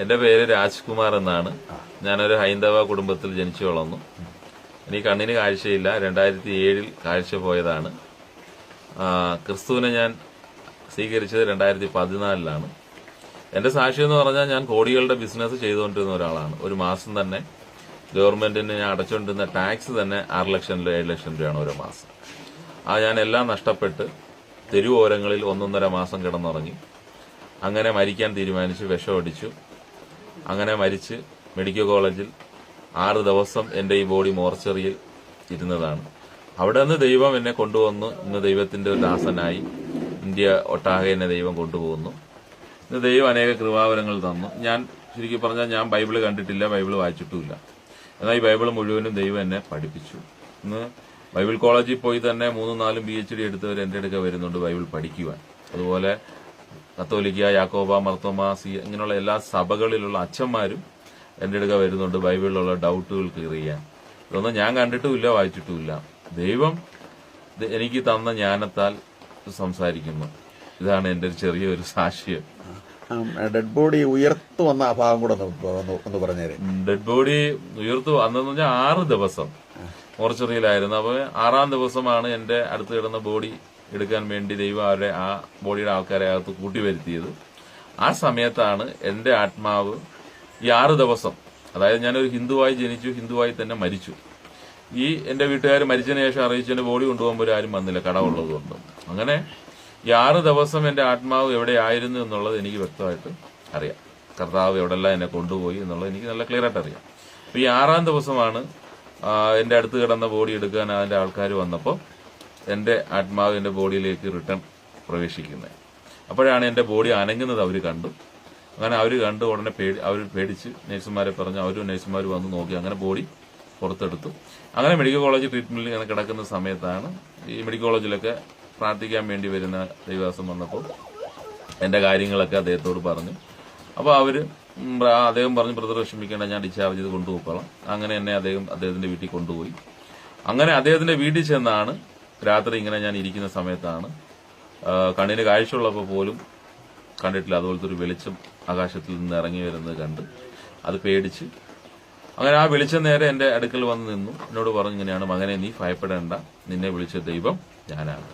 എന്റെ പേര് രാജ്കുമാർ എന്നാണ്. ഞാനൊരു ഹൈന്ദവ കുടുംബത്തിൽ ജനിച്ചു വളർന്നു. എനിക്ക് കണ്ണിന് കാഴ്ചയില്ല. 2007 കാഴ്ച പോയതാണ്. ക്രിസ്തുവിനെ ഞാൻ സ്വീകരിച്ചത് 2014 എന്റെ സാക്ഷ്യം എന്ന് പറഞ്ഞാൽ, ഞാൻ കോടികളുടെ ബിസിനസ് ചെയ്തുകൊണ്ടിരുന്ന ഒരാളാണ്. ഒരു മാസം തന്നെ ഗവൺമെന്റിന് ഞാൻ അടച്ചുകൊണ്ടിരുന്ന ടാക്സ് തന്നെ 6 ലക്ഷം രൂപ 7 ലക്ഷം രൂപയാണ് ഓരോ മാസം. ഞാൻ എല്ലാം നഷ്ടപ്പെട്ട് തെരുവോരങ്ങളിൽ 1.5 മാസം കിടന്നുറങ്ങി. അങ്ങനെ മരിക്കാൻ തീരുമാനിച്ചു. വിഷമടിച്ചു. അങ്ങനെ മരിച്ച് മെഡിക്കൽ കോളേജിൽ 6 ദിവസം എന്റെ ഈ ബോഡി മോർച്ചറിയിൽ ഇരുന്നതാണ്. അവിടെ നിന്ന് ദൈവം എന്നെ കൊണ്ടുവന്നു. ഇന്ന് ദൈവത്തിന്റെ ഒരു ദാസനായി ഇന്ത്യ ഒട്ടാകെ എന്നെ ദൈവം കൊണ്ടുപോകുന്നു. ഇന്ന് ദൈവം അനേക കൃപാവരങ്ങൾ തന്നു. ഞാൻ ശരിക്കും പറഞ്ഞാൽ ഞാൻ ബൈബിള് കണ്ടിട്ടില്ല, ബൈബിള് വായിച്ചിട്ടുമില്ല. എന്നാൽ ഈ ബൈബിള് മുഴുവനും ദൈവം എന്നെ പഠിപ്പിച്ചു. ഇന്ന് ബൈബിൾ കോളേജിൽ പോയി തന്നെ 3-4 PhD എടുത്തവർ എന്റെ അടുക്ക വരുന്നുണ്ട് ബൈബിൾ പഠിക്കുവാൻ. അതുപോലെ കത്തോലിക്ക, യാക്കോബ, മർത്തോമ, ഇങ്ങനെയുള്ള എല്ലാ സഭകളിലുള്ള അച്ഛന്മാരും എന്റെ അടുക്ക വരുന്നുണ്ട് ബൈബിളിലുള്ള ഡൗട്ടുകൾ ക്ലിയർ ചെയ്യാൻ. ഇതൊന്നും ഞാൻ കണ്ടിട്ടുമില്ല, വായിച്ചിട്ടുമില്ല. ദൈവം എനിക്ക് തന്ന ജ്ഞാനത്താൽ സംസാരിക്കുന്നു. ഇതാണ് എന്റെ ഒരു ചെറിയൊരു സാക്ഷ്യം. ഡെഡ് ബോഡി ഉയർത്തു വന്ന ആ ഭാഗം കൂടെ ഒന്ന് പറഞ്ഞേരെ. ഡെഡ് ബോഡി ഉയർത്തു വന്നെന്ന് പറഞ്ഞാൽ 6 ദിവസം മോർച്ചറിയിലായിരുന്നു. അപ്പൊ 6-ാം ദിവസമാണ് എന്റെ അടുത്ത് കിടന്ന ബോഡി എടുക്കാൻ വേണ്ടി ദൈവം അവരെ ആ ബോഡിയുടെ ആൾക്കാരെ അകത്ത് കൂട്ടിവരുത്തിയത്. ആ സമയത്താണ് എന്റെ ആത്മാവ് ഈ 6 ദിവസം, അതായത് ഞാനൊരു ഹിന്ദുവായി ജനിച്ചു, ഹിന്ദുവായി തന്നെ മരിച്ചു. ഈ എന്റെ വീട്ടുകാർ മരിച്ചതിന് ശേഷം അറിയിച്ചു എന്റെ ബോഡി കൊണ്ടുപോകുമ്പോൾ ആരും വന്നില്ല, കടമുള്ളതുകൊണ്ട്. അങ്ങനെ ഈ 6 ദിവസം എന്റെ ആത്മാവ് എവിടെയായിരുന്നു എന്നുള്ളത് എനിക്ക് വ്യക്തമായിട്ട് അറിയാം. കർത്താവ് എവിടെല്ലാം എന്നെ കൊണ്ടുപോയി എന്നുള്ളത് എനിക്ക് നല്ല ക്ലിയർ ആയിട്ട് അറിയാം. അപ്പൊ ഈ 6-ാം ദിവസമാണ് എന്റെ അടുത്ത് കിടന്ന ബോഡി എടുക്കാൻ അതിന്റെ ആൾക്കാർ വന്നപ്പോൾ എന്റെ ആത്മാവ് എന്റെ ബോഡിയിലേക്ക് റിട്ടേൺ പ്രവേശിക്കുന്നത്. അപ്പോഴാണ് എന്റെ ബോഡി അനങ്ങുന്നത് അവർ കണ്ടു. അങ്ങനെ അവർ കണ്ട് ഉടനെ അവർ പേടിച്ച് നഴ്സുമാരെ പറഞ്ഞു. അവരും നഴ്സുമാർ വന്ന് നോക്കി. അങ്ങനെ ബോഡി പുറത്തെടുത്തു. അങ്ങനെ മെഡിക്കൽ കോളേജ് ട്രീറ്റ്മെന്റിൽ ഇങ്ങനെ കിടക്കുന്ന സമയത്താണ് ഈ മെഡിക്കൽ കോളേജിലൊക്കെ പ്രാർത്ഥിക്കാൻ വേണ്ടി വരുന്ന ദൈവദാസൻ വന്നപ്പോൾ എന്റെ കാര്യങ്ങളൊക്കെ അദ്ദേഹത്തോട് പറഞ്ഞു. അപ്പോൾ അദ്ദേഹം പറഞ്ഞു, ബ്രദർ വിഷമിക്കേണ്ട, ഞാൻ ഡിസ്ചാർജ് ചെയ്ത് കൊണ്ടുപോയിക്കോളാം. അങ്ങനെ എന്നെ അദ്ദേഹത്തിന്റെ വീട്ടിൽ കൊണ്ടുപോയി. അങ്ങനെ അദ്ദേഹത്തിന്റെ വീട്ടിൽ ചെന്നാണ് രാത്രി ഇങ്ങനെ ഞാൻ ഇരിക്കുന്ന സമയത്താണ് കണ്ണിന് കാഴ്ചയുള്ളപ്പോൾ പോലും കണ്ടിട്ടില്ല അതുപോലത്തെ ഒരു വെളിച്ചം ആകാശത്തിൽ നിന്ന് ഇറങ്ങി വരുന്നത് കണ്ട് അത് പേടിച്ച്, അങ്ങനെ ആ വെളിച്ചം നേരെ എന്റെ അടുക്കൽ വന്ന് നിന്നു. എന്നോട് പറഞ്ഞു, ഇങ്ങനെയാണ് മകനെ, നീ ഭയപ്പെടേണ്ട, നിന്നെ വിളിച്ച ദൈവം ഞാനാണ്.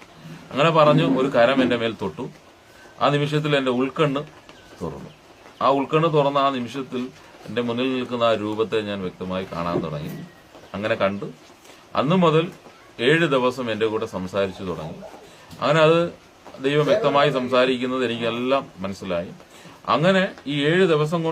അങ്ങനെ പറഞ്ഞു. ഒരു കരം എന്റെ മേൽ തൊട്ടു. ആ നിമിഷത്തിൽ എന്റെ ഉൾക്കണ്ണ് തുറന്നു. ആ ഉൾക്കണ്ണ് തുറന്ന ആ നിമിഷത്തിൽ എന്റെ മുന്നിൽ നിൽക്കുന്ന ആ രൂപത്തെ ഞാൻ വ്യക്തമായി കാണാൻ തുടങ്ങി. അങ്ങനെ കണ്ടു. അന്നു മുതൽ 7 ദിവസം എന്റെ കൂടെ സംസാരിച്ചു തുടങ്ങി. അങ്ങനെ അത് ദൈവം വ്യക്തമായി സംസാരിക്കുന്നത് എനിക്കെല്ലാം മനസ്സിലായി. അങ്ങനെ ഈ 7 ദിവസം കൊണ്ട്